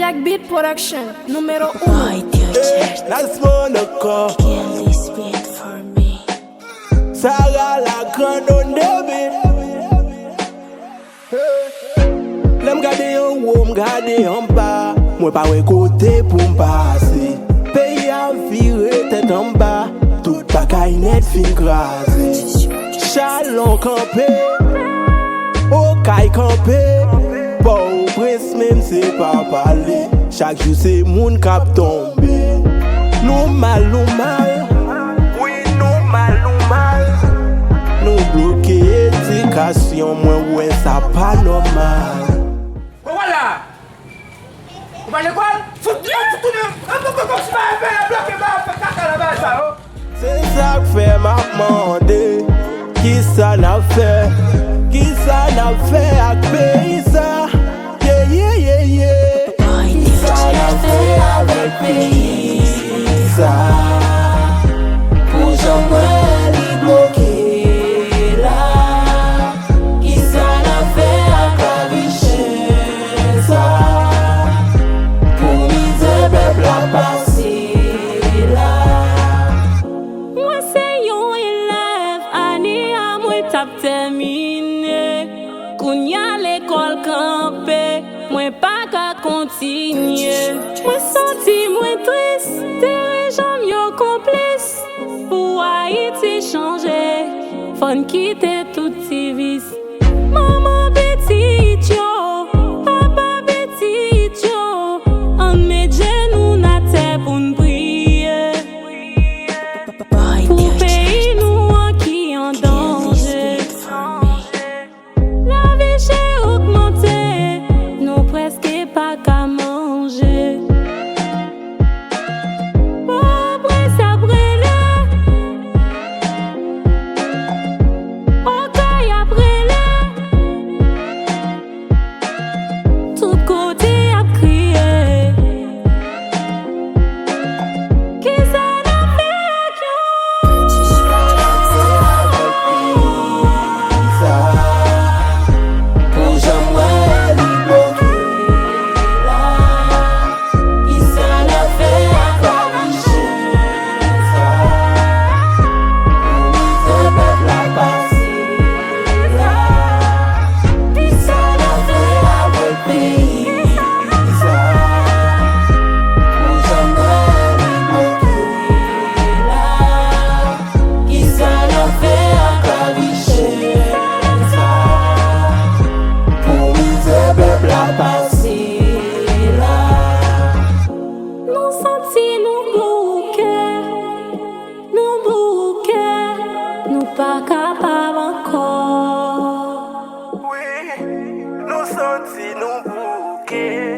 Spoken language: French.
Black Beat Production, numero 1. Las Monaco Sarah la grande on debit. Lem gade yon wou, m gade yon ba. Mwen pa we kote pou m pase. Peyi a vire tèt an ba. Tout bakay net fin krasi. Chalon kampe, okay kampe. Pou pres mèm se pa pale. Chak jou se moun kap tombe. Nou mal, oui nou mal. Nou bloke edikasyon, mwen wè sa pa normal. Voilà! On va à l'école? Foutu! Comme si ma mère bloqué ma caca là-bas, ça, oh! C'est ça que fait m'a demandé. Kisa n'a fait? Kisa n'a fait ak peyi sa? Yeah. Kisa n'a fait avec peyi sa? Pou jamais li bloqué là. Kisa n'a fait ak la vie sa? Pou mise peuple a passé là. Moi c'est yon élève, année à moi tap terminé. Kounya l'école campé, moi pas qu'à continuer. Moi senti moi triste, tes jambes yo complice. Pour Haïti changer, faut quitter tout service. Maman petit yo, papa petit yo, on met genoux na terre pour nous prier. Pour pays nous qui en danger. La vie j'ai augmenté, nous presque pas qu'à manger. Pauvre ça brûle, okay a brûlé. Tout côté a crié. Kisa n'a fait avec yo. Pou jamais li bloqué là. Kisa n'a fait ak la vie sa? Pou mise peuple a passé là. Kisa n'a fait avec peyi sa? Pou jamais li bloqué là. Kisa n'a fait ak la vie sa? Pou mise peuple a passé là. Nous senti nous bouquets, nous pas capables encore. Oui, nous senti nous bouquet.